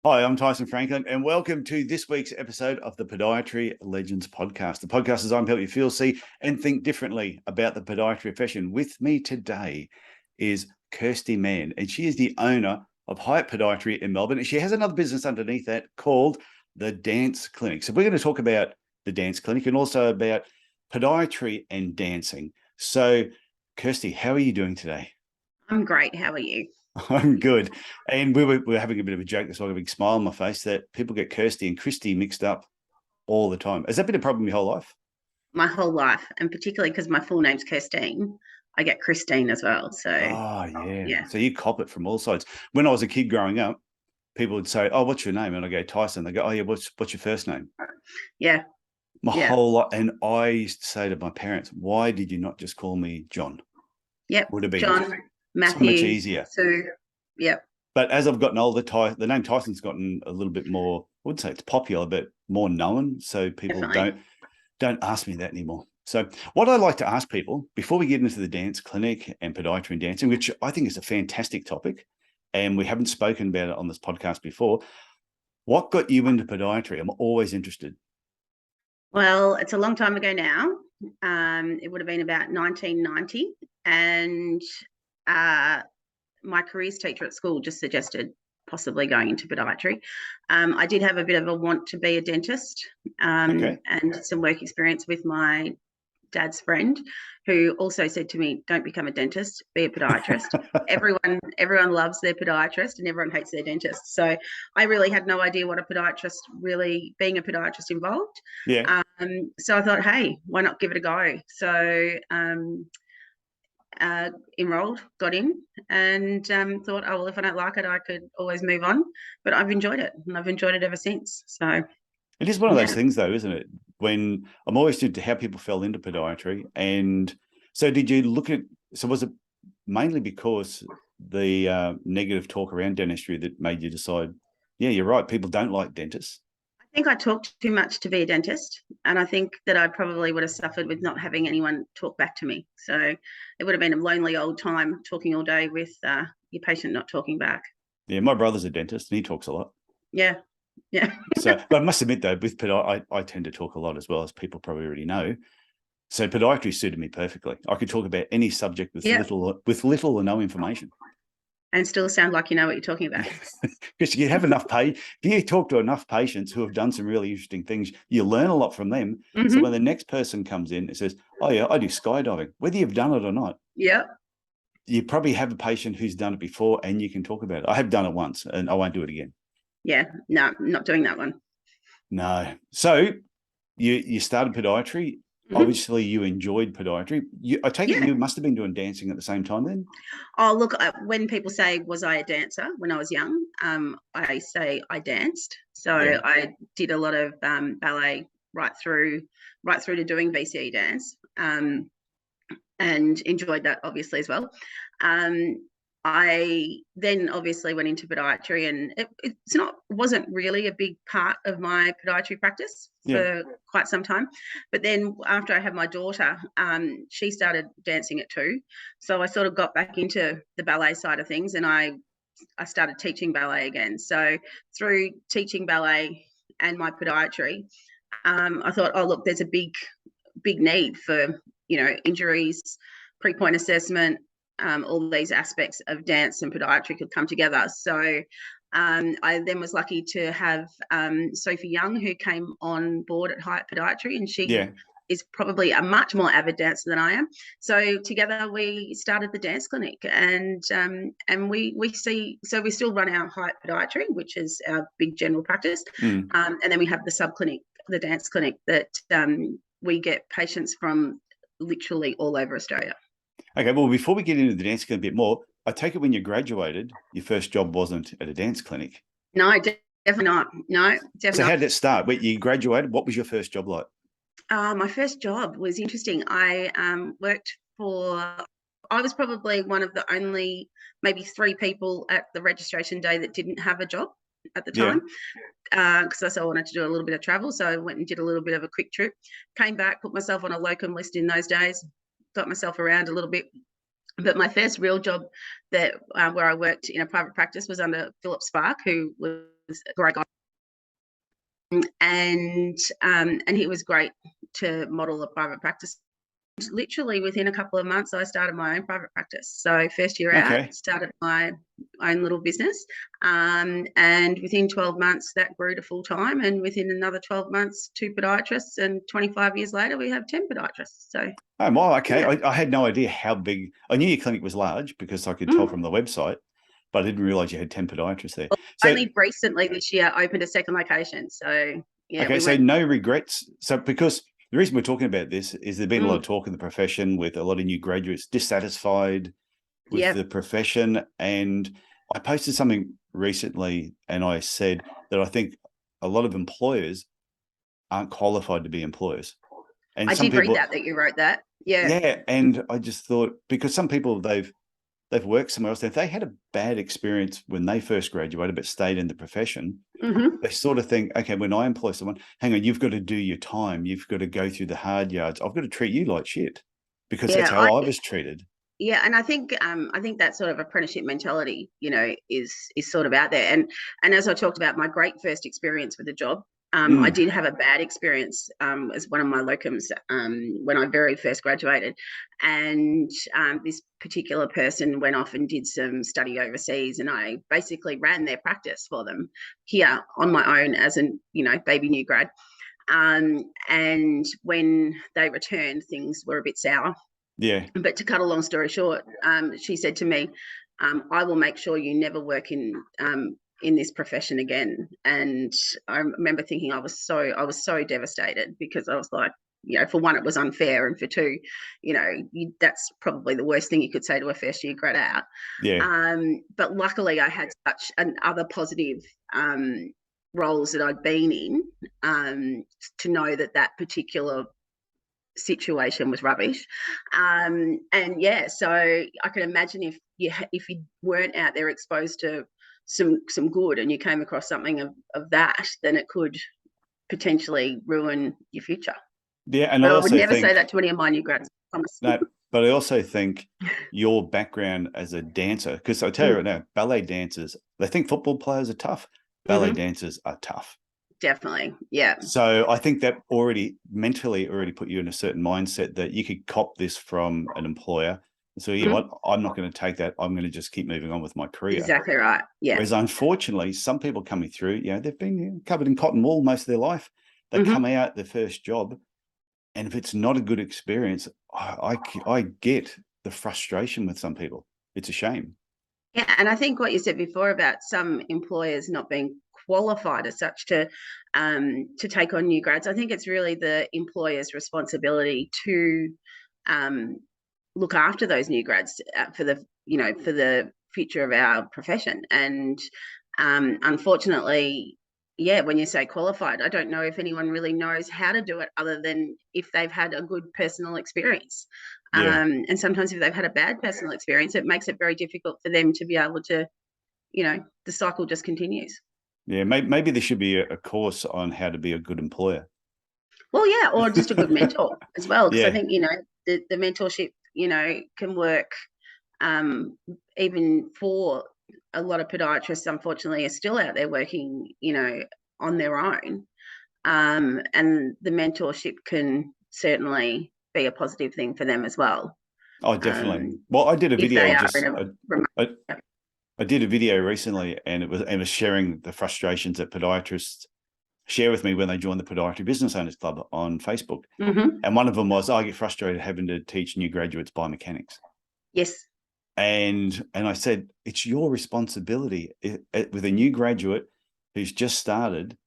Hi, I'm Tyson Franklin, and welcome to this week's episode of the Podiatry Legends podcast. The podcast is designed to help you feel, see, and think differently about the podiatry profession. With me today is Kirsti Mann, and she is the owner of Highett Podiatry in Melbourne. And she has another business underneath that called the Dance Clinic. So we're going to talk about the Dance Clinic and also about podiatry and dancing. So, Kirsti, how are you doing today? I'm great. How are you? I'm good. And we were having a bit of a joke. That's why I got a big smile on my face that people get Kirsti and Christy mixed up all the time. Has that been a problem your whole life? My whole life, and particularly because my full name's Kirstine, I get Christine as well. So, Oh, yeah. yeah. So you cop it from all sides. When I was a kid growing up, people would say, "Oh, what's your name?" And I go, "Tyson." They go, "Oh, yeah, what's your first name?" Yeah. My Yeah. whole lot. And I used to say to my parents, "Why did you not just call me John?" Yep. Would have been John, so much Matthew, easier. Sue. Yep. But as I've gotten older, the name Tyson's gotten a little bit more, I wouldn't say it's popular, but more known. So people Definitely. don't ask me that anymore. So what I like to ask people before we get into the dance clinic and podiatry and dancing, which I think is a fantastic topic, and we haven't spoken about it on this podcast before, what got you into podiatry? I'm always interested. Well, it's a long time ago now. It would have been about 1990, and my careers teacher at school just suggested possibly going into podiatry. I did have a bit of a want to be a dentist, Okay. and some work experience with my dad's friend, who also said to me, "Don't become a dentist, be a podiatrist." Everyone loves their podiatrist, and everyone hates their dentist. So I really had no idea what being a podiatrist involved. Yeah. So I thought, hey, why not give it a go? So enrolled, got in, and thought, oh, well, if I don't like it, I could always move on. But I've enjoyed it, and I've enjoyed it ever since. So It is one of those yeah. things, though, isn't it? When I'm always interested to how people fell into podiatry. And so did you look at, so was it mainly because the negative talk around dentistry that made you decide, yeah, you're right, people don't like dentists? I think I talked too much to be a dentist, and I think that I probably would have suffered with not having anyone talk back to me. So it would have been a lonely old time talking all day with your patient not talking back. Yeah, my brother's a dentist and he talks a lot. Yeah, yeah. So, but I must admit, though, with I tend to talk a lot as well, as people probably already know. So podiatry suited me perfectly. I could talk about any subject with Yeah, little or no information. and still sound like you know what you're talking about. Because you have enough if you talk to enough patients who have done some really interesting things, you learn a lot from them. Mm-hmm. So when the next person comes in and says, "Oh yeah, I do skydiving," whether you've done it or not, Yeah. you probably have a patient who's done it before and you can talk about it. I have done it once and I won't do it again. Yeah, no, not doing that one. No. So you started podiatry. Mm-hmm. Obviously, you enjoyed podiatry. I take it you must have been doing dancing at the same time then? Oh, look, when people say, was I a dancer when I was young? I say I danced. So Yeah. I did a lot of ballet right through to doing VCE dance, and enjoyed that obviously as well. I then obviously went into podiatry, and it wasn't really a big part of my podiatry practice for quite some time. But then after I had my daughter, she started dancing at 2. So I sort of got back into the ballet side of things, and I started teaching ballet again. So through teaching ballet and my podiatry, I thought, oh, look, there's a big need for, injuries, pre-pointe assessment, all these aspects of dance and podiatry could come together. So I then was lucky to have Sophie Young, who came on board at Highett Podiatry, and she is probably a much more avid dancer than I am. So together we started the dance clinic, and we still run our Highett Podiatry, which is our big general practice, and then we have the sub clinic, the dance clinic, that we get patients from literally all over Australia. Okay, well, before we get into the dance clinic a bit more, I take it when you graduated, your first job wasn't at a dance clinic. No, definitely not. No, definitely. So how did it start? When you graduated, what was your first job like? My first job was interesting. I was probably one of the only maybe 3 people at the registration day that didn't have a job at the time, because I wanted to do a little bit of travel. So I went and did a little bit of a quick trip, came back, put myself on a locum list in those days, got myself around a little bit, But my first real job that where I worked in a private practice was under Philip Spark, who was a great guy, and he was great to model a private practice. Literally within a couple of months, I started my own private practice. So first year out, started my own little business, and within 12 months that grew to full time, and within another 12 months 2 podiatrists, and 25 years later we have 10 podiatrists. So oh wow, okay. Yeah. I had no idea how big. I knew your clinic was large because I could tell from the website, but I didn't realize you had 10 podiatrists there. So only recently this year opened a second location. So yeah. Okay, so no regrets. So because the reason we're talking about this is there's been a lot of talk in the profession with a lot of new graduates dissatisfied with the profession. And I posted something recently and I said that I think a lot of employers aren't qualified to be employers. And I did read that you wrote that. Yeah. Yeah. And I just thought, because some people they've worked somewhere else, if they had a bad experience when they first graduated but stayed in the profession, they sort of think, okay, when I employ someone, hang on, you've got to do your time. You've got to go through the hard yards. I've got to treat you like shit because that's how I was treated. Yeah, and I think that sort of apprenticeship mentality, is sort of out there. And as I talked about, my great first experience with the job, I did have a bad experience as one of my locums when I very first graduated, and this particular person went off and did some study overseas, and I basically ran their practice for them here on my own as a baby new grad. And when they returned, things were a bit sour. Yeah. But to cut a long story short, she said to me, I will make sure you never work in this profession again. And I remember thinking I was so devastated, because I was like, for one, it was unfair, and for two, that's probably the worst thing you could say to a first year grad out. Yeah. But luckily I had such other positive roles that I'd been in to know that particular situation was rubbish. And yeah, so I can imagine if you weren't out there exposed to some good, and you came across something of that, then it could potentially ruin your future. Yeah, and I would never say that to any of my new grads. No, but I also think your background as a dancer, because I tell you right now, ballet dancers, they think football players are tough. Ballet dancers are tough. Definitely, yeah. So I think that mentally put you in a certain mindset that you could cop this from an employer. So you know what, I'm not going to take that. I'm going to just keep moving on with my career. Exactly right. Yeah. Whereas unfortunately, some people coming through, they've been covered in cotton wool most of their life. They come out their first job, and if it's not a good experience, I get the frustration with some people. It's a shame. Yeah, and I think what you said before about some employers not being qualified as such to take on new grads, I think it's really the employer's responsibility to look after those new grads for the future of our profession. And unfortunately, when you say qualified, I don't know if anyone really knows how to do it other than if they've had a good personal experience. And sometimes if they've had a bad personal experience, it makes it very difficult for them to be able to, the cycle just continues. Yeah, maybe there should be a course on how to be a good employer. Well, yeah, or just a good mentor as well, because I think, the mentorship, can work even for a lot of podiatrists, unfortunately, are still out there working, on their own. And the mentorship can certainly be a positive thing for them as well. Oh, definitely. Well, I did a video I did a video recently, and it was sharing the frustrations that podiatrists share with me when they join the Podiatry Business Owners Club on Facebook. And one of them was, I get frustrated having to teach new graduates biomechanics. Yes. And I said, it's your responsibility with a new graduate who's just started.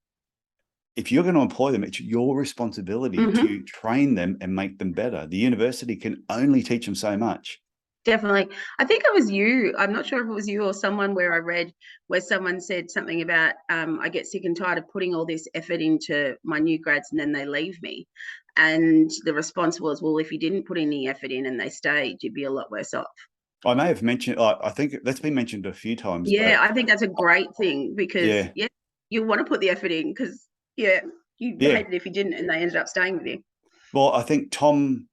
If you're going to employ them, it's your responsibility to train them and make them better. The university can only teach them so much. Definitely. I think it was you. I'm not sure if it was you or someone where I read where someone said something about, I get sick and tired of putting all this effort into my new grads and then they leave me. And the response was, well, if you didn't put any effort in and they stayed, you'd be a lot worse off. I may have mentioned, I think that's been mentioned a few times. Yeah, I think that's a great thing, because you want to put the effort in, because you hate it if you didn't and they ended up staying with you. Well, I think Tom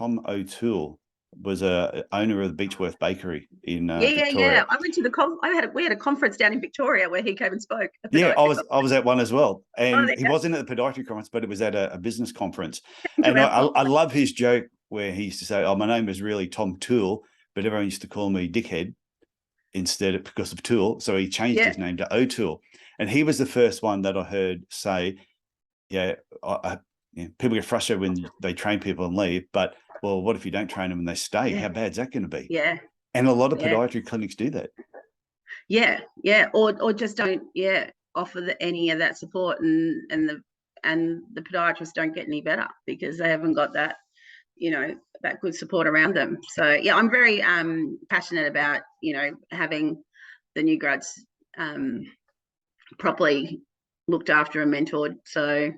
O'Toole was a owner of the Beechworth Bakery in Yeah. Victoria. I went to we had a conference down in Victoria where he came and spoke. Yeah, I was at one as well, and there he you go. wasn't at the podiatry conference, but it was at a business conference. To And our I love his joke where he used to say, "Oh, my name is really Tom Toole, but everyone used to call me Dickhead because of Toole." So he changed his name to O'Toole, and he was the first one that I heard say, "Yeah, people get frustrated when they train people and leave, but well, what if you don't train them and they stay? How bad's that going to be?" Yeah. And a lot of podiatry clinics do that. Yeah. Or just don't offer any of that support, and the podiatrists don't get any better because they haven't got that that good support around them. So yeah, I'm very passionate about having the new grads properly looked after and mentored. So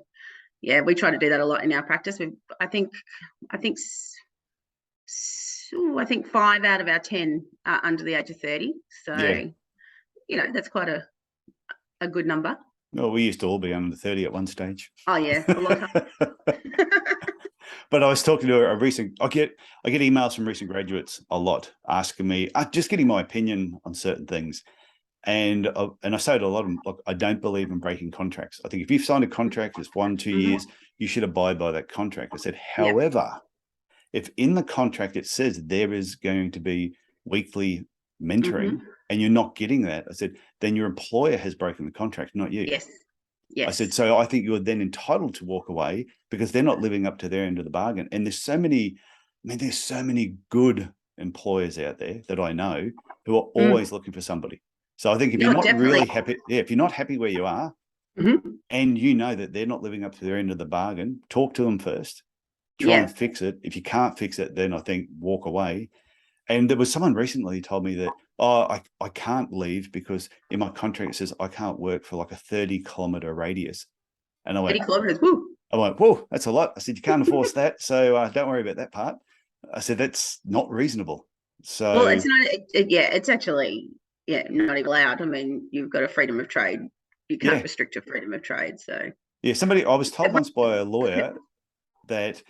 yeah, we try to do that a lot in our practice. I think 5 out of our 10 are under the age of 30. So that's quite a good number. Well, we used to all be under 30 at one stage. Oh yeah, a long time. But I was talking to a recent. I get emails from recent graduates a lot asking me, just getting my opinion on certain things, and I say to a lot of them, look, I don't believe in breaking contracts. I think if you've signed a contract, it's 1-2 years, you should abide by that contract. I said, however, if in the contract it says there is going to be weekly mentoring and you're not getting that, I said, then your employer has broken the contract, not you. Yes. I said, so I think you're then entitled to walk away because they're not living up to their end of the bargain. And there's so many good employers out there that I know who are always looking for somebody. So I think if you're not really happy, if you're not happy where you are, and you know that they're not living up to their end of the bargain, talk to them first, try and fix it. If you can't fix it, then I think walk away. And there was someone recently who told me that, I can't leave because in my contract it says I can't work for like a 30-kilometer radius. And I went, 30 kilometers, woo. I went, whoa, that's a lot. I said, you can't enforce that. So don't worry about that part. I said, that's not reasonable. So, well, it's not, it's actually, not even allowed. I mean, you've got a freedom of trade. You can't restrict your freedom of trade. So, I was told once by a lawyer that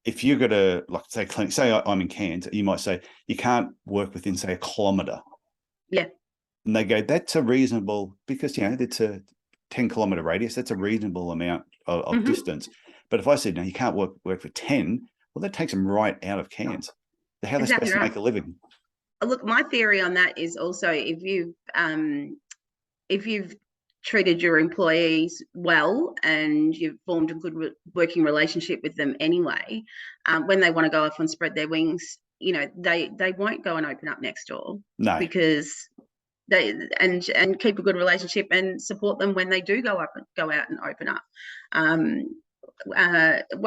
if you've got a, like, say, clinic, say I'm in Cairns, you might say you can't work within, say, a kilometre. Yeah. And they go, that's a reasonable, because, it's a 10-kilometre radius. That's a reasonable amount of distance. But if I said, no, you can't work for 10, well, that takes them right out of Cairns. How are they supposed to make a living? Look, my theory on that is also if you've treated your employees well and you've formed a good working relationship with them anyway, when they want to go off and spread their wings, they won't go and open up next door. No, because they and keep a good relationship and support them when they do go out and open up. I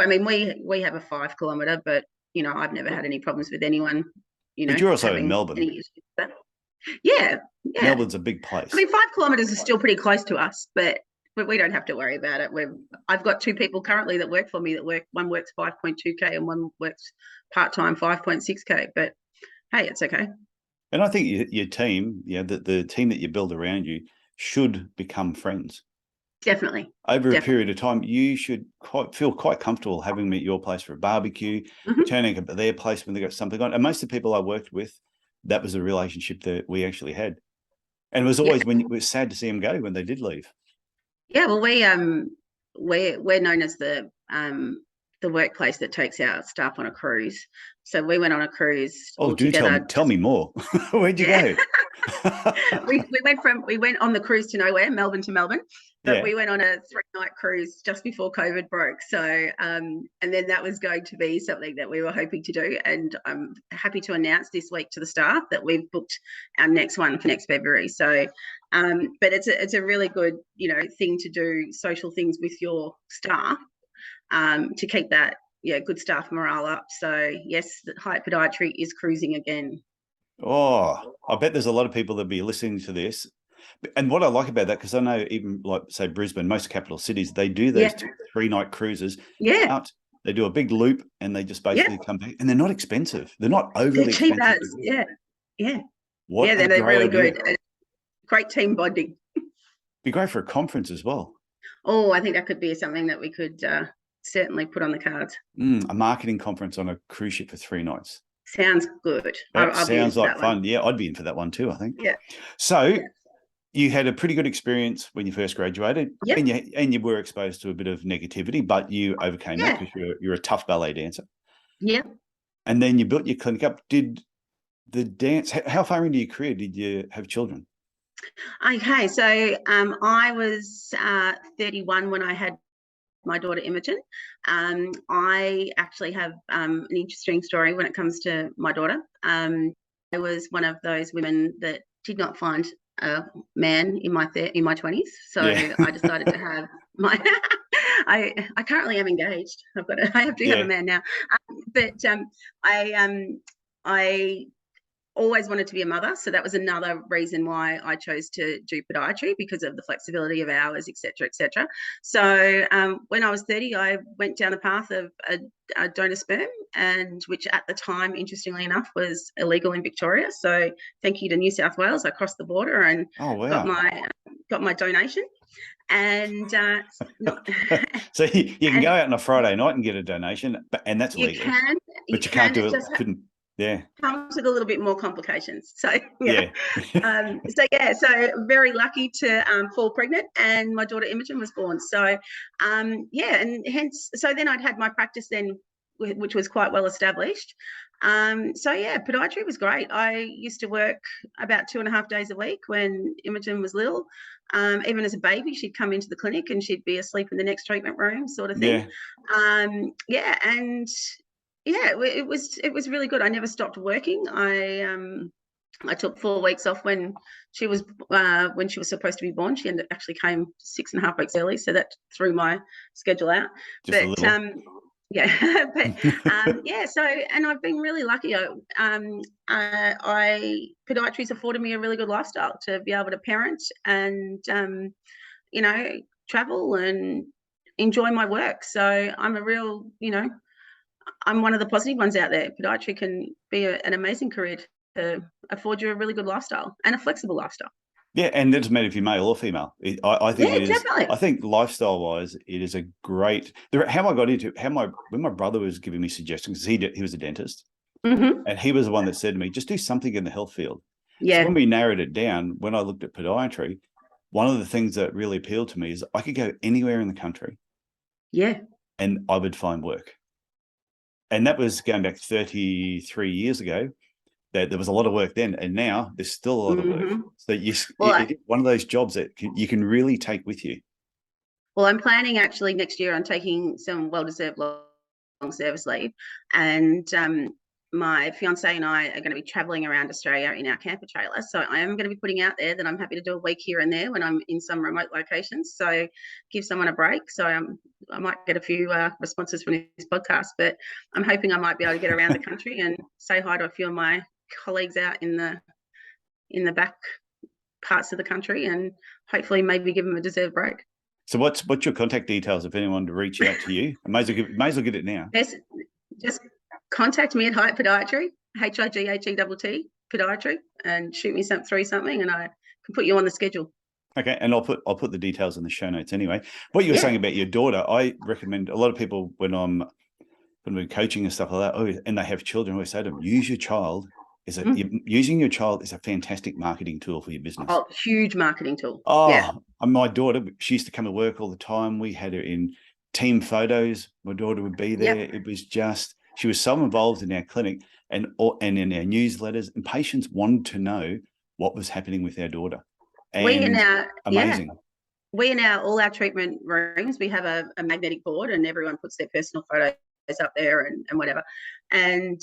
mean, we have a 5-kilometre, but I've never had any problems with anyone. But you're also in Melbourne. Yeah. Melbourne's a big place. I mean, 5 kilometres is still pretty close to us, but we don't have to worry about it. I've got 2 people currently that work for me one works 5.2k and one works part-time 5.6k, but hey, it's okay. And I think your team, the team that you build around you should become friends. Definitely. Over a period of time, you should feel quite comfortable having them at your place for a barbecue, turning up at their place when they got something on. And most of the people I worked with, that was a relationship that we actually had. And it was always it was sad to see them go when they did leave. Yeah, well, we're known as the workplace that takes our staff on a cruise. So we went on a cruise. Oh, tell me more. Where'd you go? we went on the cruise to nowhere, Melbourne to Melbourne, but we went on a 3-night cruise just before COVID broke. So and then that was going to be something that we were hoping to do, and I'm happy to announce this week to the staff that we've booked our next one for next February. So but it's a really good thing to do, social things with your staff to keep that good staff morale up. So yes, Highett Podiatry is cruising again. Oh, I bet there's a lot of people that'll be listening to this. And what I like about that, because I know even like, say, Brisbane, most capital cities, they do those 3-night cruises. Yeah. They do a big loop and they just basically come back, and they're not expensive. They're not overly expensive. Yeah. They're really good. Great team bonding. Be great for a conference as well. Oh, I think that could be something that we could certainly put on the cards. A marketing conference on a cruise ship for 3 nights. Sounds good. That I'll be in sounds for like that fun. one. Yeah, I'd be in for that one too, I think. Yeah. So Yeah. you had a pretty good experience when you first graduated, Yep. and you were exposed to a bit of negativity, but you overcame that because you're a tough ballet dancer. Yeah. And then you built your clinic up. Did the dance? How far into your career did you have children? Okay, so I was 31 when I had my daughter Imogen. I actually have an interesting story when it comes to my daughter. I was one of those women that did not find a man in my 20s, so I decided to have my. I currently am engaged. I have to have a man now, but I always wanted to be a mother, so that was another reason why I chose to do podiatry, because of the flexibility of hours, etc., etc. So when I was 30, I went down the path of a donor sperm, and which at the time, interestingly enough, was illegal in Victoria. So thank you to New South Wales, I crossed the border and got my donation. And so you can go out on a Friday night and get a donation, and that's legal. You can't do it. Couldn't. Yeah. Comes with a little bit more complications. So yeah. So very lucky to fall pregnant, and my daughter Imogen was born. So and hence, so then I'd had my practice then, which was quite well established. Podiatry was great. I used to work about 2.5 days a week when Imogen was little. Even as a baby, she'd come into the clinic and she'd be asleep in the next treatment room, sort of thing. It was really good. I never stopped working. I took 4 weeks off when she was supposed to be born. She actually came 6.5 weeks early, so that threw my schedule out. Just a little. So, and I've been really lucky. Podiatry's afforded me a really good lifestyle to be able to parent and travel and enjoy my work. So I'm a real, I'm one of the positive ones out there. Podiatry can be an amazing career to afford you a really good lifestyle and a flexible lifestyle. Yeah, and it doesn't matter if you're male or female. I think it is. Definitely. I think lifestyle-wise, it is a great. When my brother was giving me suggestions, because he was a dentist, and he was the one that said to me, just do something in the health field. Yeah. So when we narrowed it down, when I looked at podiatry, one of the things that really appealed to me is I could go anywhere in the country. Yeah. And I would find work. And that was going back 33 years ago. There was a lot of work then, and now there's still a lot of work. So it's one of those jobs that you can really take with you. Well, I'm planning actually next year on taking some well-deserved long service leave, and my fiance and I are going to be traveling around Australia in our camper trailer. So I am going to be putting out there that I'm happy to do a week here and there when I'm in some remote locations. So give someone a break. So I might get a few responses from this podcast, but I'm hoping I might be able to get around the country and say hi to a few of my colleagues out in the back parts of the country, and hopefully maybe give them a deserved break. So what's your contact details if anyone to reach out to you? I may as well get it now. Yes, just contact me at Highett Podiatry, HIGHETT Podiatry, and shoot me something, and I can put you on the schedule. Okay, and I'll put the details in the show notes anyway. What you were saying about your daughter, I recommend a lot of people when we're coaching and stuff like that, and they have children, I always say to them, using your child is a fantastic marketing tool for your business. Oh, huge marketing tool. My daughter, she used to come to work all the time. We had her in team photos. My daughter would be there. It was just, she was so involved in our clinic and in our newsletters, and patients wanted to know what was happening with our daughter. And amazing. We in all our treatment rooms, we have a magnetic board, and everyone puts their personal photos up there and whatever. And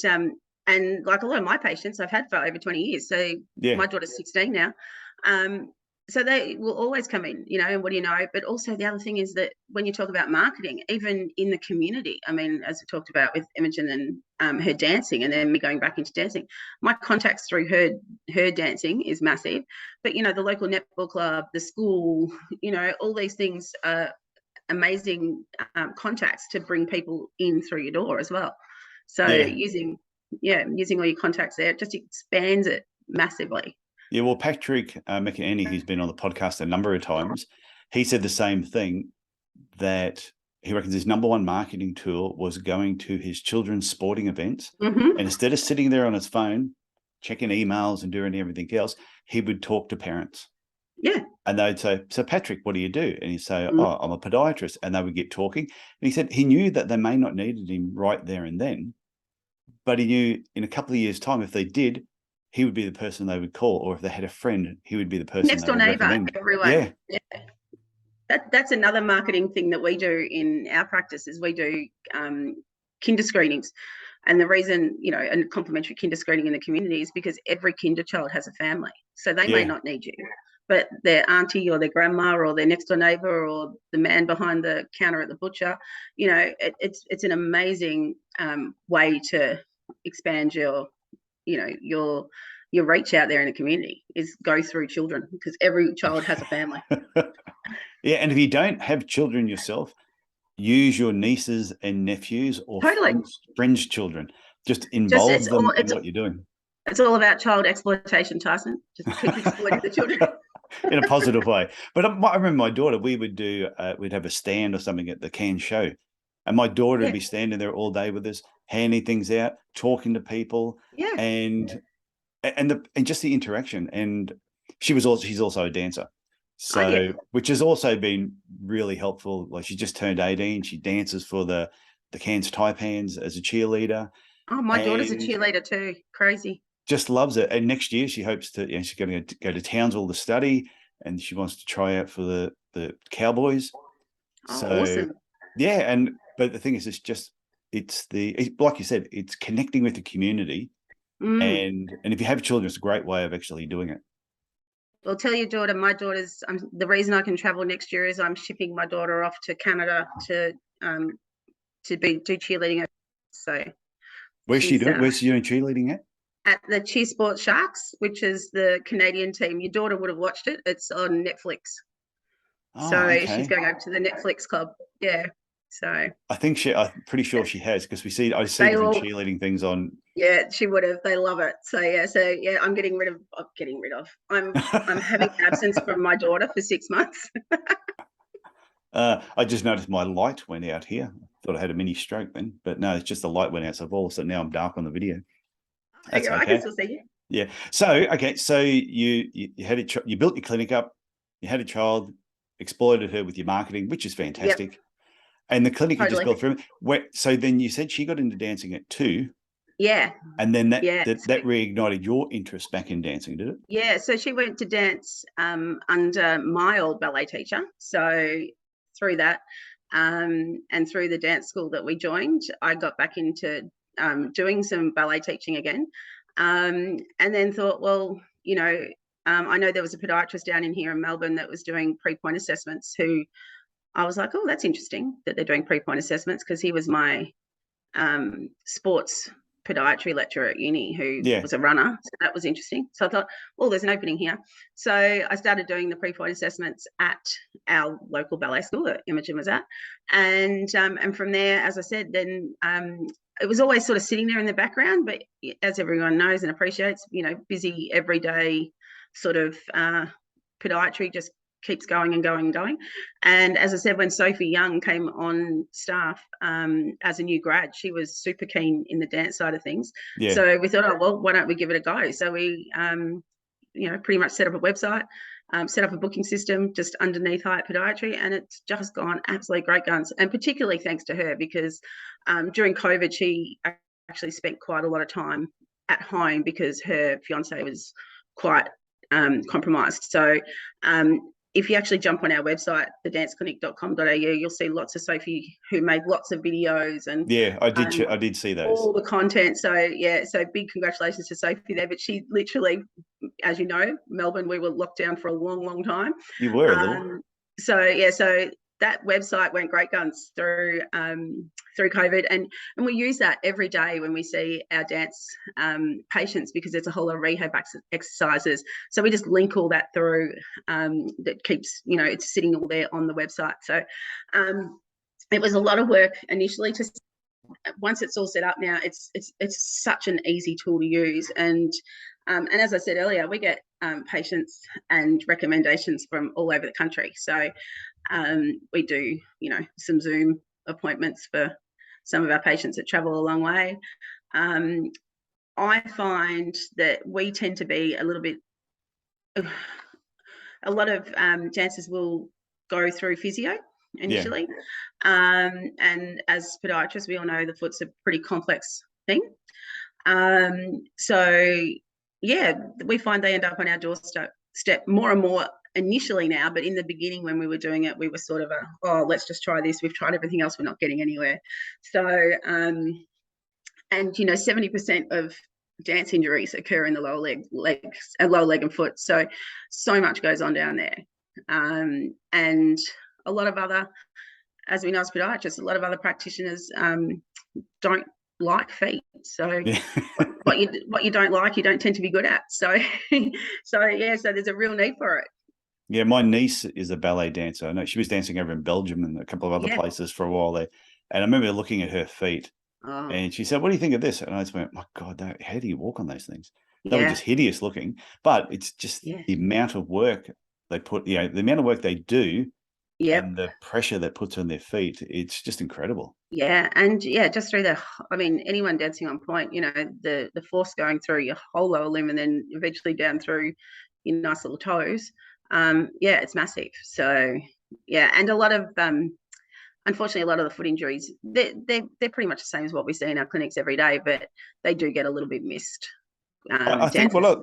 like a lot of my patients I've had for over 20 years. So my daughter's 16 now. So they will always come in, and what do you know? But also the other thing is that when you talk about marketing, even in the community, I mean, as we talked about with Imogen and her dancing, and then me going back into dancing, my contacts through her dancing is massive. But, the local netball club, the school, all these things are amazing contacts to bring people in through your door as well. So using all your contacts there, it just expands it massively. Yeah, well, Patrick McEnany, who's been on the podcast a number of times, he said the same thing, that he reckons his number one marketing tool was going to his children's sporting events. Mm-hmm. And instead of sitting there on his phone, checking emails and doing everything else, he would talk to parents. Yeah. And they'd say, so Patrick, what do you do? And he'd say, Mm. oh, I'm a podiatrist. And they would get talking. And he said he knew that they may not needed him right there and then, but he knew in a couple of years' time, if they did, he would be the person they would call. Or if they had a friend, he would be the person Next they door would neighbour, recommend. everyone. Yeah. That's another marketing thing that we do in our practice is we do kinder screenings. And the reason, you know, and complimentary kinder screening in the community is because every kinder child has a family. So they may not need you, but their auntie or their grandma or their next door neighbour or the man behind the counter at the butcher, you know, it's an amazing way to expand your, you know, your reach out there in the community is go through children, because every child has a family. Yeah, and if you don't have children yourself, use your nieces and nephews or friends' children. Just involve them in what you're doing. It's all about child exploitation, Tyson. Just keep exploiting the children. In a positive way. But I remember my daughter, we would do, we'd have a stand or something at the Cairns show. And my daughter would be standing there all day with us, handing things out, talking to people, and just the interaction. And she's also a dancer. So, which has also been really helpful. Like she just turned 18. She dances for the Cairns Taipans as a cheerleader. Oh, my daughter's a cheerleader too. Crazy. Just loves it. And next year she hopes to, she's going to go to Townsville to study, and she wants to try out for the Cowboys. Oh, so awesome. Yeah. But the thing is, it's like you said, it's connecting with the community. And if you have children, it's a great way of actually doing it. Well, tell your daughter, my daughter's, the reason I can travel next year is I'm shipping my daughter off to Canada to do cheerleading. So where's she doing cheerleading at? At the Cheer Sports Sharks, which is the Canadian team. Your daughter would have watched it. It's on Netflix. Oh, so she's going over to the Netflix club. Yeah. So I'm pretty sure she has, because I see different cheerleading things on. Yeah, she would have. They love it. So I'm getting rid of. I'm having absence from my daughter for 6 months. I just noticed my light went out here. Thought I had a mini stroke then, but no, it's just the light went out. So all of a sudden now I'm dark on the video. That's okay. I can still see you. Yeah. So you built your clinic up. You had a child, exploited her with your marketing, which is fantastic. Yep. And the clinic you just built through. So then you said she got into dancing at 2. Yeah. And then that reignited your interest back in dancing, did it? Yeah. So she went to dance under my old ballet teacher. So through that and through the dance school that we joined, I got back into doing some ballet teaching again. And then thought, well, you know, I know there was a podiatrist down in here in Melbourne that was doing pre-pointe assessments, who I was like, oh, that's interesting that they're doing pre-pointe assessments, because he was my sports podiatry lecturer at uni who was a runner. So that was interesting. So I thought, well, there's an opening here. So I started doing the pre-pointe assessments at our local ballet school that Imogen was at. And from there, as I said, then it was always sort of sitting there in the background, but as everyone knows and appreciates, you know, busy everyday sort of podiatry just keeps going and going and going. And as I said, when Sophie Young came on staff as a new grad, she was super keen in the dance side of things. Yeah. So we thought, oh, well, why don't we give it a go? So we, you know, pretty much set up a website, set up a booking system just underneath Highett Podiatry, and it's just gone absolutely great guns. And particularly thanks to her, because during COVID, she actually spent quite a lot of time at home because her fiance was quite compromised. So if you actually jump on our website, thedanceclinic.com.au, you'll see lots of Sophie who made lots of videos and I did see those, all the content. So so big congratulations to Sophie there. But she literally, as you know, Melbourne, we were locked down for a long time. You were a little. So that website went great guns through COVID, and we use that every day when we see our dance patients, because there's a whole lot of rehab exercises. So we just link all that through. That keeps, you know, it's sitting all there on the website. So it was a lot of work initially. Once it's all set up now, it's such an easy tool to use. And as I said earlier, we get patients and recommendations from all over the country. So we do, you know, some Zoom appointments for some of our patients that travel a long way. I find that we tend to be a little bit, a lot of dancers will go through physio initially. And as podiatrists, we all know the foot's a pretty complex thing. So yeah, we find they end up on our doorstep more and more initially now, but in the beginning when we were doing it, we were sort of let's just try this. We've tried everything else, we're not getting anywhere. So, and 70% of dance injuries occur in the lower leg and foot. So much goes on down there. And a lot of other, as we know as podiatrists, a lot of other practitioners don't like feet. So what you don't like, you don't tend to be good at. So there's a real need for it. Yeah, my niece is a ballet dancer. I know she was dancing over in Belgium and a couple of other places for a while there. And I remember looking at her feet and she said, "What do you think of this?" And I just went, "My God, how do you walk on those things?" They were just hideous looking, but it's just the amount of work they put, the amount of work they do and the pressure that puts on their feet. It's just incredible. Yeah. And just through anyone dancing on point, the force going through your whole lower limb and then eventually down through your nice little toes. It's massive. So and a lot of unfortunately a lot of the foot injuries, they're pretty much the same as what we see in our clinics every day, but they do get a little bit missed. I think what I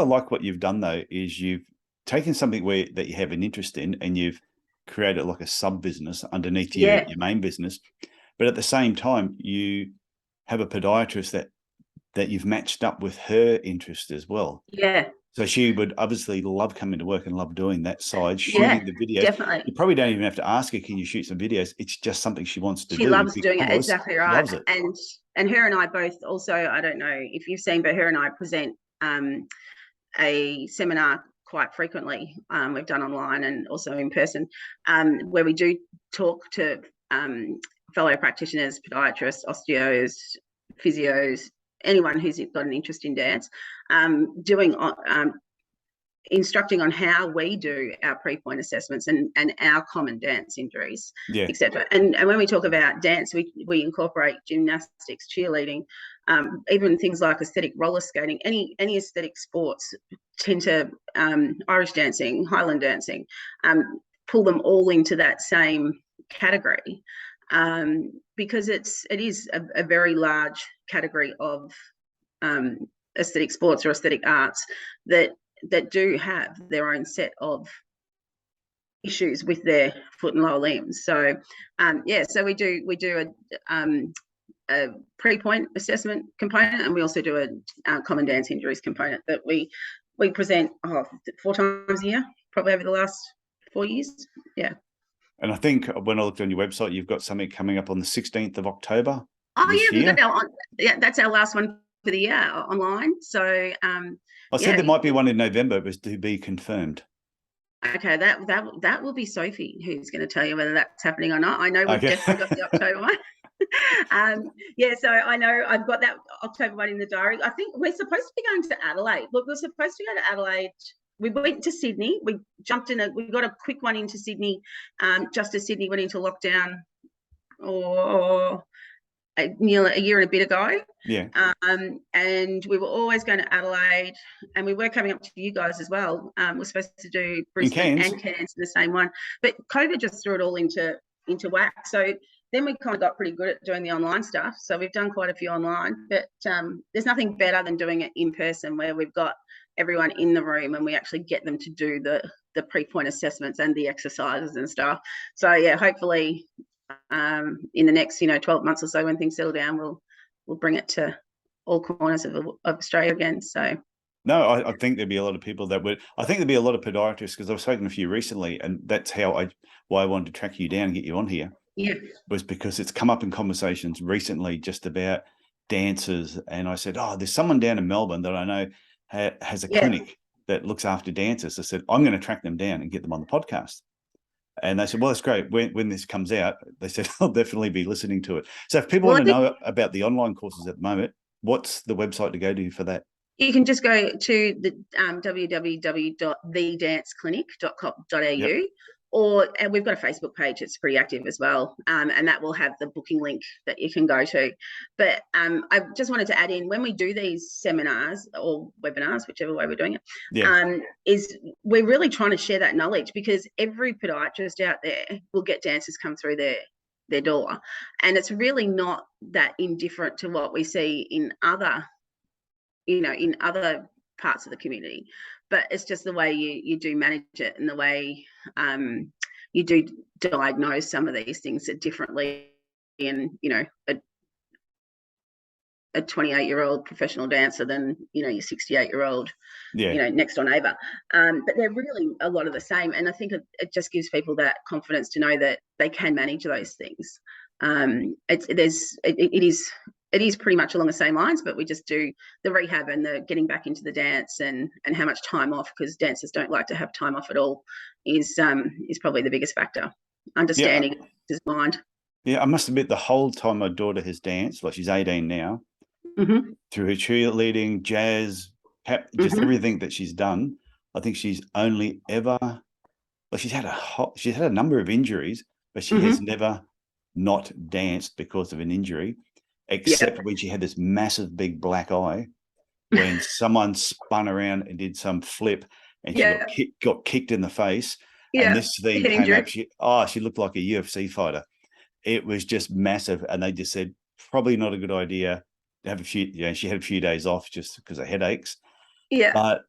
like what you've done though is you've taken something that you have an interest in and you've created like a sub business underneath your main business, but at the same time you have a podiatrist that you've matched up with her interest as well. So she would obviously love coming to work and love doing that side, shooting the videos. Definitely. You probably don't even have to ask her, can you shoot some videos? It's just something she wants to do. She loves doing it. Exactly right. Loves it. And her and I both also, I don't know if you've seen, but her and I present a seminar quite frequently. We've done online and also in person, where we do talk to fellow practitioners, podiatrists, osteos, physios, anyone who's got an interest in dance, instructing on how we do our pre-point assessments and our common dance injuries, etc. And when we talk about dance, we incorporate gymnastics, cheerleading, even things like aesthetic roller skating, any aesthetic sports tend to, Irish dancing, Highland dancing, pull them all into that same category, because it is a very large category of aesthetic sports or aesthetic arts that do have their own set of issues with their foot and lower limbs. So so we do a pre-point assessment component, and we also do a common dance injuries component that we present 4 times a year, probably over the last 4 years. And I think when I looked on your website, you've got something coming up on the 16th of October. We got that's our last one for the year online. So I said there might be one in November, but to be confirmed. Okay, that will be Sophie who's going to tell you whether that's happening or not. I know we've definitely got the October one. So I know I've got that October one in the diary. I think we're supposed to be going to Adelaide. Look, we're supposed to go to Adelaide. We went to Sydney. We jumped in we got a quick one into Sydney, just as Sydney went into lockdown, or nearly a year and a bit ago. And we were always going to Adelaide, and we were coming up to you guys as well. We're supposed to do Brisbane and Cairns in the same one, but COVID just threw it all into whack. So then we kind of got pretty good at doing the online stuff. So we've done quite a few online, but there's nothing better than doing it in person, where we've got everyone in the room and we actually get them to do the pre-point assessments and the exercises and stuff. So hopefully in the next 12 months or so, when things settle down, we'll bring it to all corners of Australia again. So no, I think there'd be a lot of people that would. I think there'd be a lot of podiatrists, because I've spoken to a few recently, and that's why I wanted to track you down and get you on here. Was because it's come up in conversations recently just about dancers, and I said, there's someone down in Melbourne that I know has a clinic that looks after dancers. I said, I'm going to track them down and get them on the podcast. And they said, well, that's great. When this comes out, they said, I'll definitely be listening to it. So if people want to know about the online courses at the moment, what's the website to go to for that? You can just go to the www.thedanceclinic.com.au, and we've got a Facebook page that's pretty active as well, and that will have the booking link that you can go to. But I just wanted to add in, when we do these seminars or webinars, whichever way we're doing it, is we're really trying to share that knowledge, because every podiatrist out there will get dancers come through their door, and it's really not that indifferent to what we see in other parts of the community, but it's just the way you do manage it, and the way you do diagnose some of these things differently in a 28-year-old professional dancer than your 68-year-old next door neighbor. But they're really a lot of the same, and I think it just gives people that confidence to know that they can manage those things. It is pretty much along the same lines, but we just do the rehab and the getting back into the dance, and how much time off, because dancers don't like to have time off at all, is probably the biggest factor. Understanding his mind. Yeah, I must admit, the whole time my daughter has danced, like she's 18 now, through her cheerleading, jazz, just everything that she's done, I think she's only ever, well, she's had a number of injuries, but she has never not danced because of an injury, except when she had this massive big black eye when someone spun around and did some flip, and she got kicked in the face, and this thing came up. She looked like a UFC fighter. It was just massive, and they just said probably not a good idea to have a few. She had a few days off just because of headaches. Yeah, but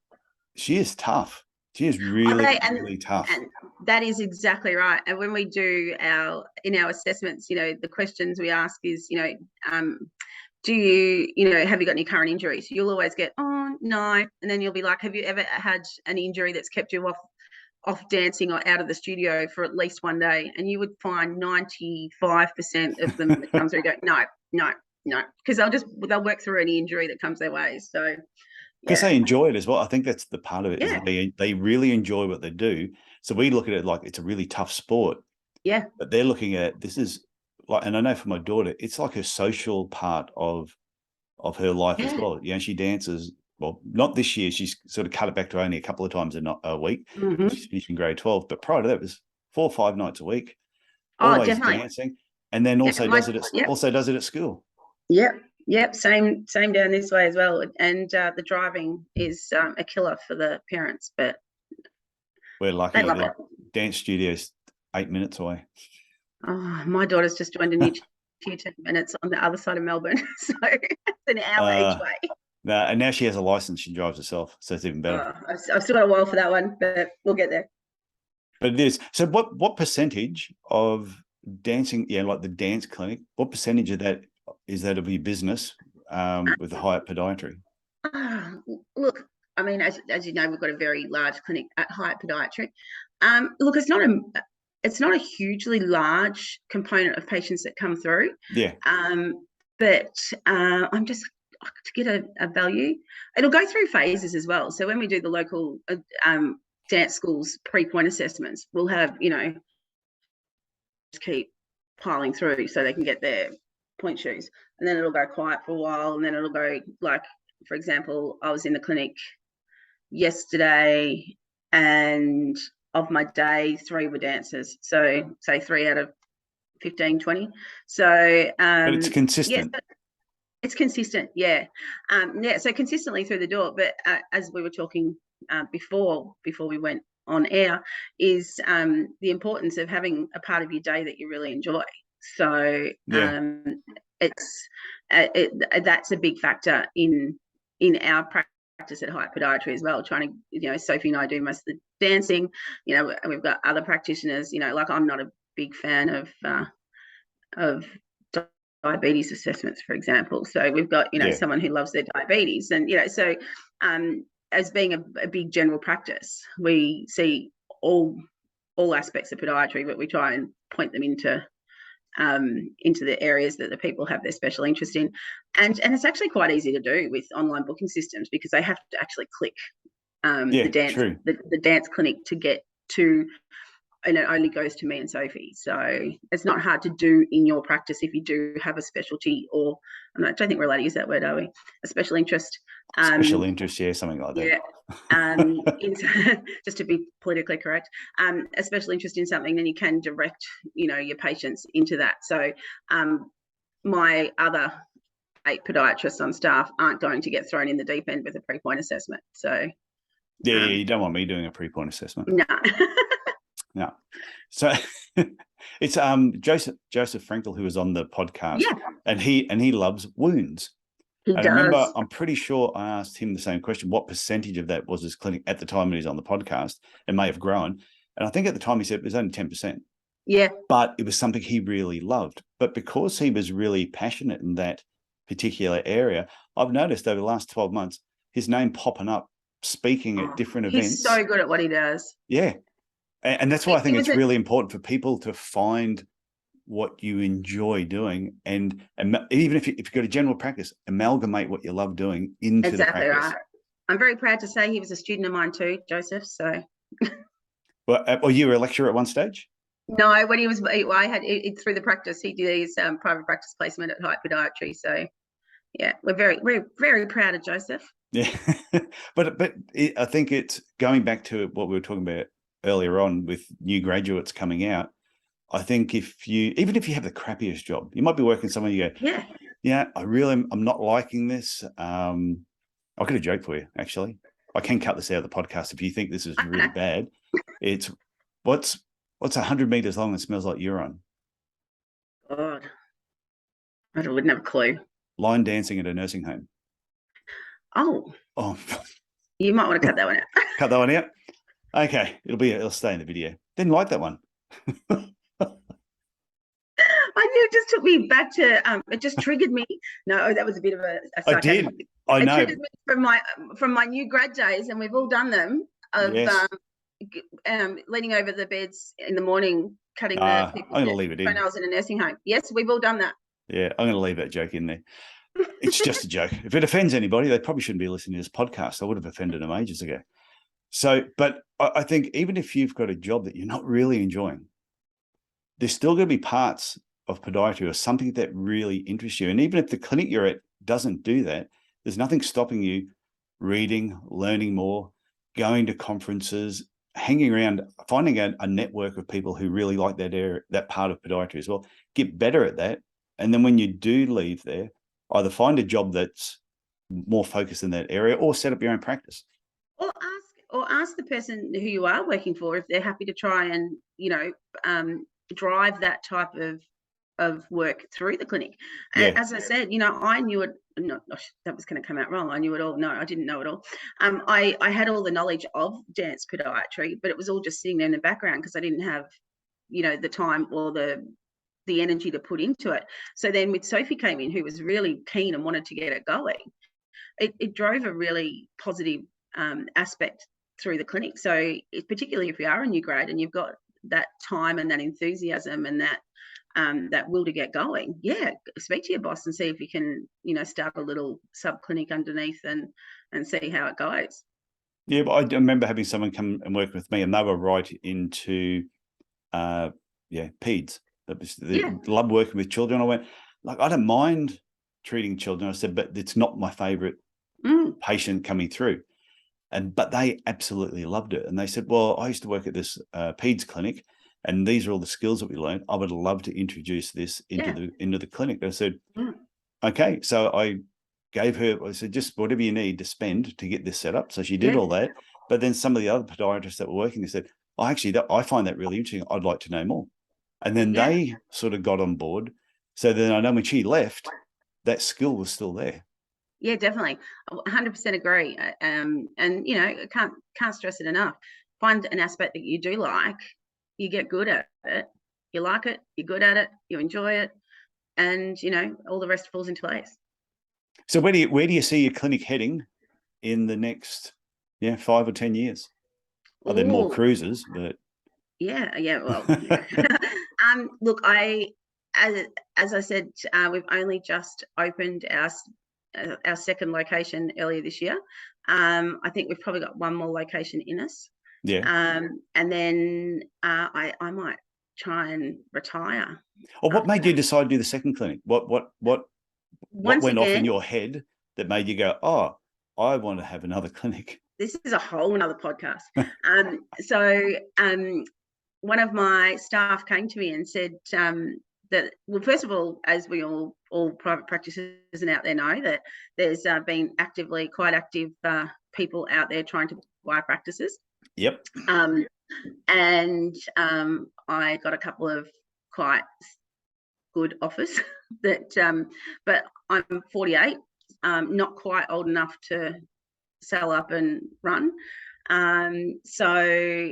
she is tough. She is really tough. And that is exactly right. And when we do in our assessments, the questions we ask is, do you, have you got any current injuries? You'll always get, oh, no. And then you'll be like, have you ever had an injury that's kept you off dancing or out of the studio for at least one day? And you would find 95% of them that come through go, no, because they'll work through any injury that comes their way. So because they enjoy it as well. I think that's the part of it. Is they really enjoy what they do. So we look at it like it's a really tough sport. Yeah. But they're looking at this is like, and I know for my daughter, it's like a social part of her life as well. She dances. Well, not this year. She's sort of cut it back to only a couple of times a week. She's finishing grade 12. But prior to that, it was 4 or 5 nights a week. Always dancing. And then also does it at school. Yep. Same down this way as well. And the driving is a killer for the parents, but we're lucky. The dance studio's 8 minutes away. Oh, my daughter's just joined a new tutor, and it's on the other side of Melbourne, so it's an hour each way. And now she has a license; she drives herself, so it's even better. I've still got a while for that one, but we'll get there. But it is. So, what percentage of dancing? Like the dance clinic. What percentage of that is that of your business with the Highett Podiatry? Look, I mean, as you know, we've got a very large clinic at Highett Podiatry. Look, it's not a hugely large component of patients that come through. Yeah. But I'm just to get a value. It'll go through phases as well. So when we do the local dance schools pre-pointe assessments, we'll have just keep piling through so they can get their point shoes, and then it'll go quiet for a while, and then it'll go, like, for example, I was in the clinic yesterday, and of my day, 3 were dancers, so say 3 out of 15, 20. So but it's consistent. It's consistent, so consistently through the door. But as we were talking before we went on air, is the importance of having a part of your day that you really enjoy. So that's a big factor in our practice at Highett Podiatry as well. Trying to, Sophie and I do most of the dancing. We've got other practitioners. Like I'm not a big fan of diabetes assessments, for example. So we've got someone who loves their diabetes, and so as being a big general practice, we see all aspects of podiatry, but we try and point them into the areas that the people have their special interest in, and it's actually quite easy to do with online booking systems, because they have to actually click the dance clinic to get to and it only goes to me and Sophie. So it's not hard to do in your practice if you do have a specialty, or I don't think we're allowed to use that word, are we? A special interest. Special interest, yeah, something like that. Yeah. Just to be politically correct, a special interest in something, then you can direct, your patients into that. So my other 8 podiatrists on staff aren't going to get thrown in the deep end with a pre-point assessment. So yeah, you don't want me doing a pre-point assessment. No. No. So it's Joseph Frankel, who was on the podcast, and he loves wounds. I remember, I'm pretty sure I asked him the same question: what percentage of that was his clinic at the time when he's on the podcast? It may have grown, and I think at the time he said it was only 10%. Yeah, but it was something he really loved. But because he was really passionate in that particular area, I've noticed over the last 12 months his name popping up, speaking at different events. He's so good at what he does. Yeah. And that's why I think it's really important for people to find what you enjoy doing, and even if you've got a general practice, amalgamate what you love doing into the practice. Exactly right. I'm very proud to say he was a student of mine too, Joseph. So, well, you were a lecturer at one stage? No, when he was, I had it through the practice. He did his private practice placement at Highett Podiatry. So, yeah, we're very proud of Joseph. Yeah, but I think it's going back to what we were talking about earlier on with new graduates coming out. I think even if you have the crappiest job, you might be working somewhere, you go, yeah, I'm not liking this. I've got a joke for you, actually. I can cut this out of the podcast if you think this is really bad. It's what's 100 meters long and smells like urine? God, I wouldn't have a clue. Line dancing at a nursing home. Oh, you might want to cut that one out. Cut that one out. Okay, it'll stay in the video. Didn't like that one. I knew it just took me back to it just triggered me. No, that was a bit of a sarcasm. I know. It triggered me from my new grad days, and we've all done them, of leaning over the beds in the morning, cutting the I'm going to leave it in. When I was in a nursing home. Yes, we've all done that. Yeah, I'm going to leave that joke in there. It's just a joke. If it offends anybody, they probably shouldn't be listening to this podcast. I would have offended them ages ago. So, but I think even if you've got a job that you're not really enjoying, there's still going to be parts of podiatry or something that really interests you. And even if the clinic you're at doesn't do that, there's nothing stopping you reading, learning more, going to conferences, hanging around, finding a network of people who really like that area, that part of podiatry as well. Get better at that. And then when you do leave there, either find a job that's more focused in that area or set up your own practice. Or ask the person who you are working for if they're happy to try and, drive that type of work through the clinic. Yeah. As I said, I knew it. No, that was going to come out wrong. I knew it all. No, I didn't know it all. I had all the knowledge of dance podiatry, but it was all just sitting there in the background because I didn't have, the time or the energy to put into it. So then with Sophie came in, who was really keen and wanted to get it going, it drove a really positive aspect through the clinic. So particularly if you are a new grad and you've got that time and that enthusiasm and that will to get going, speak to your boss and see if you can, start a little sub clinic underneath and see how it goes. Yeah, but I remember having someone come and work with me, and they were right into peds. They love working with children. I went, I don't mind treating children. I said, but it's not my favorite patient coming through. But they absolutely loved it. And they said, well, I used to work at this peds clinic, and these are all the skills that we learned. I would love to introduce this into the clinic. I said, okay. So I gave her, I said, just whatever you need to spend to get this set up. So she did all that. But then some of the other podiatrists that were working, they said, I find that really interesting. I'd like to know more. And then they sort of got on board. So then I know when she left, that skill was still there. Yeah, definitely. 100% agree. And, can't stress it enough. Find an aspect that you do like, you get good at it, you like it, you're good at it, you enjoy it, and, all the rest falls into place. So where do you see your clinic heading in the next 5 or 10 years? Are there more cruises? But well, look, as I said, we've only just opened our second location earlier this year. I think we've probably got one more location in us. Yeah. And then I might try and retire. Or what after made you that. decide to do the second clinic? What Once went off in again, your head that made you go, oh, I want to have another clinic? this is a whole another podcast. One of my staff came to me and said that, well, first of all, as we all private practitioners out there know, that there's been quite active people out there trying to buy practices. Yep. And I got a couple of quite good offers that, but I'm 48, not quite old enough to sell up and run. So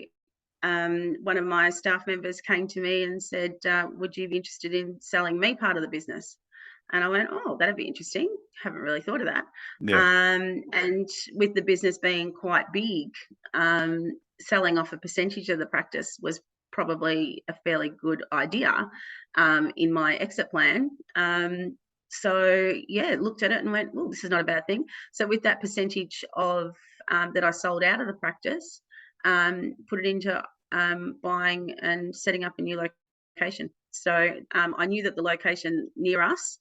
one of my staff members came to me and said, would you be interested in selling me part of the business? And I went, oh, that'd be interesting. Haven't really thought of that. Yeah. And with the business being quite big, selling off a percentage of the practice was probably a fairly good idea in my exit plan. So yeah, looked at it and went, well, this is not a bad thing. So with that percentage of that I sold out of the practice, put it into buying and setting up a new location. So I knew that the location near us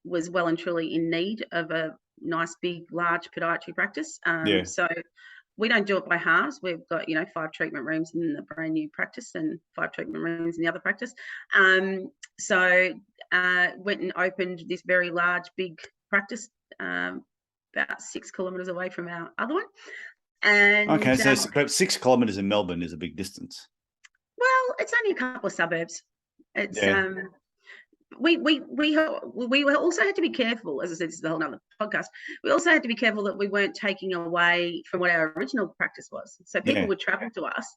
was well and truly in need of a nice, big, large podiatry practice. Yeah. So we don't do it by halves. We've got, 5 treatment rooms in the brand new practice and 5 treatment rooms in the other practice. So went and opened this very large, big practice about 6 kilometres away from our other one. And okay, so 6 kilometres in Melbourne is a big distance. Well, it's only a couple of suburbs. It's yeah. We also had to be careful, as I said, this is a whole other podcast. We also had to be careful that we weren't taking away from what our original practice was. So people would travel to us.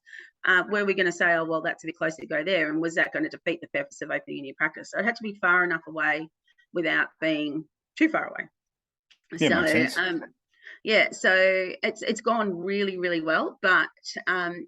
Were we going to say, oh, well, that's a bit closer to go there? And was that going to defeat the purpose of opening a new practice? So it had to be far enough away without being too far away. Yeah, makes sense. So it's gone really, really well. But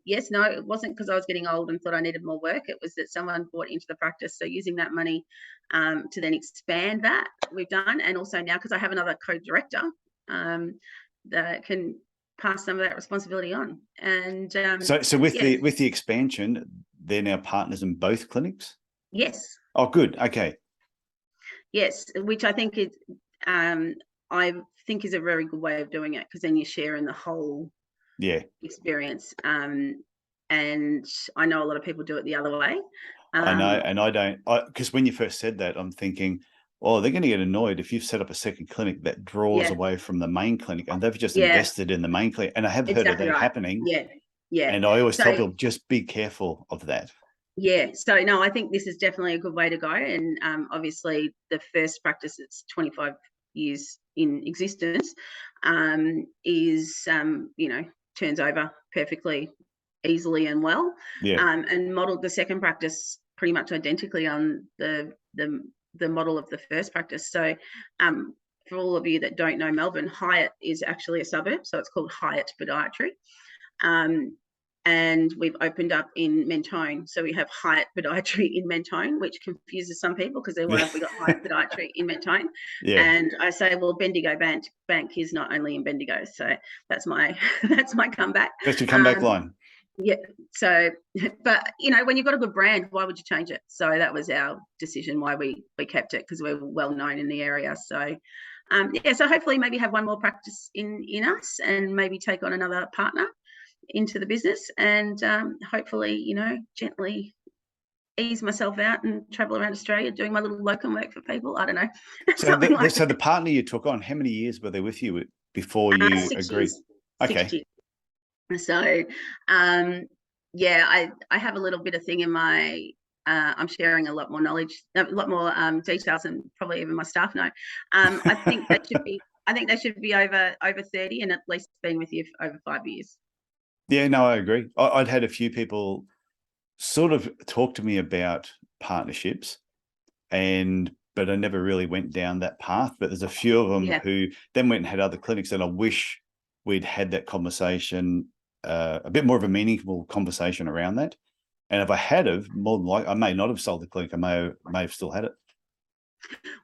yes, no, it wasn't because I was getting old and thought I needed more work. It was that someone bought into the practice. So using that money to then expand that, we've done. And also now, because I have another co-director that can pass some of that responsibility on. And so with the expansion, they're now partners in both clinics? Yes. Oh, good. Okay. Yes, which I think is I think is a very good way of doing it, because then you're sharing the whole experience. And I know a lot of people do it the other way. I know, and I don't, because when you first said that, I'm thinking, oh, they're going to get annoyed if you've set up a second clinic that draws away from the main clinic, and they've just invested in the main clinic. And I have heard of that happening. Yeah. And I always tell people, just be careful of that. Yeah. So no, I think this is definitely a good way to go. And obviously the first practice, it's 25 years in existence, is turns over perfectly easily and well. And modeled the second practice pretty much identically on the model of the first practice. So for all of you that don't know Melbourne, Highett is actually a suburb, so it's called Highett Podiatry. And we've opened up in Mentone. So we have Highett Podiatry in Mentone, which confuses some people because they're, why have we got Highett Podiatry in Mentone? And I say, well, Bendigo Bank is not only in Bendigo. So that's my comeback. That's your comeback line. Yeah. So, but when you've got a good brand, why would you change it? So that was our decision why we kept it, because we're well known in the area. So so hopefully maybe have one more practice in us, and maybe take on another partner into the business, and hopefully gently ease myself out and travel around Australia doing my little locum work for people. I don't know. So the partner you took on, how many years were they with you before you 6 agreed? years. Okay. 6 years. So I have a little bit of thing in my I'm sharing a lot more knowledge, a lot more details than probably even my staff know. I think they should be over 30 and at least been with you for over 5 years. Yeah, no, I agree. I'd had a few people sort of talk to me about partnerships, but I never really went down that path. But there's a few of them who then went and had other clinics, and I wish we'd had that conversation, a bit more of a meaningful conversation around that. And if I had more than likely, I may not have sold the clinic. I may have still had it.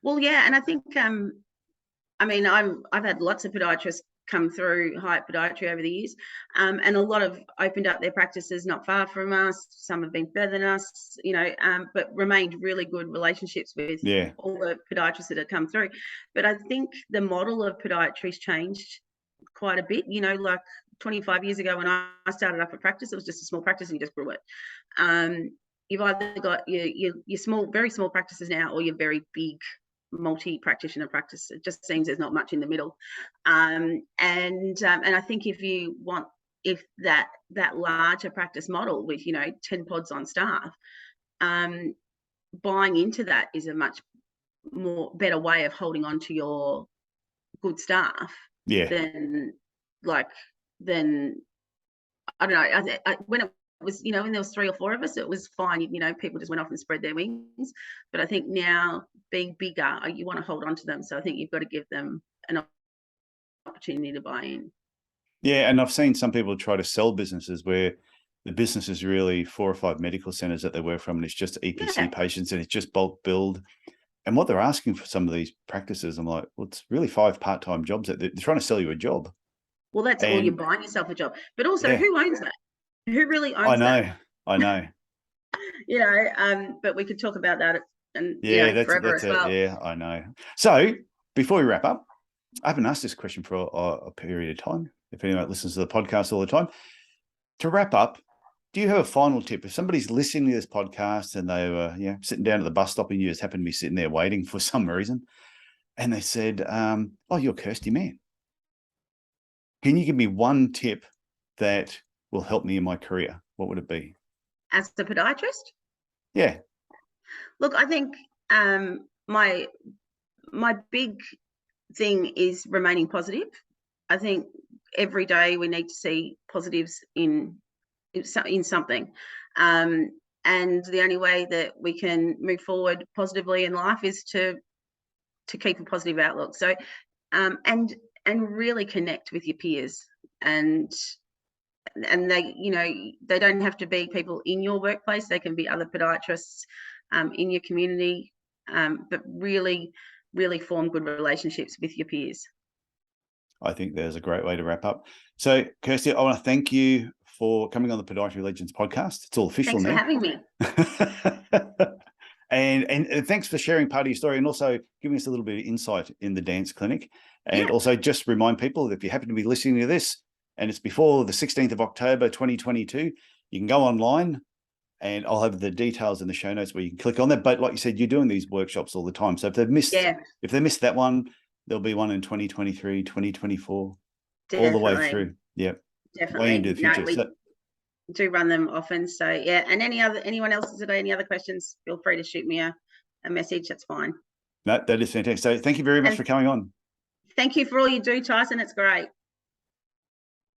Well, yeah, and I think I've had lots of podiatrists come through Highett Podiatry over the years, and a lot have opened up their practices not far from us. Some have been further than us, but remained really good relationships with all the podiatrists that have come through. But I think the model of podiatry's changed quite a bit. Like 25 years ago when I started up a practice, it was just a small practice and you just grew it. You've either got your small, very small practices now, or your very big multi-practitioner practice. It just seems there's not much in the middle. And I think if that larger practice model with 10 pods on staff, buying into that is a much better way of holding on to your good staff than I don't know. When it was, when there was 3 or 4 of us, it was fine. People just went off and spread their wings. But I think now, being bigger, you want to hold on to them. So I think you've got to give them an opportunity to buy in. Yeah, and I've seen some people try to sell businesses where the business is really 4 or 5 medical centres that they work from, and it's just EPC patients, and it's just bulk build. And what they're asking for some of these practices, I'm like, well, it's really 5 part-time jobs that they're trying to sell you a job. Well, that's all, you're buying yourself a job. But also, who owns that? Who really owns that? I know. But we could talk about that and forever as well. Yeah, I know. So before we wrap up, I haven't asked this question for a period of time. If anyone listens to the podcast all the time, to wrap up, do you have a final tip? If somebody's listening to this podcast and they were sitting down at the bus stop and you just happen to be sitting there waiting for some reason, and they said, "Oh, you're Kirsti Mann. Can you give me one tip that will help me in my career?" What would it be? As the podiatrist? Yeah. Look, I think my big thing is remaining positive. I think every day we need to see positives in something. And the only way that we can move forward positively in life is to keep a positive outlook. So, and really connect with your peers, and they, they don't have to be people in your workplace. They can be other podiatrists in your community, but really, really form good relationships with your peers. I think there's a great way to wrap up. So, Kirsti, I want to thank you for coming on the Podiatry Legends podcast. It's all official now. Thanks for having me. and thanks for sharing part of your story, and also giving us a little bit of insight in the dance clinic. And also just remind people that if you happen to be listening to this and it's before the 16th of October, 2022, you can go online, and I'll have the details in the show notes where you can click on that. But like you said, you're doing these workshops all the time. So if they've missed that one, there'll be one in 2023, 2024, all the way through. Yeah. Definitely. Way into the future. We do run them often. So yeah. And anyone else today, any other questions, feel free to shoot me a message. That's fine. No, that is fantastic. So thank you very much for coming on. Thank you for all you do, Tyson. It's great.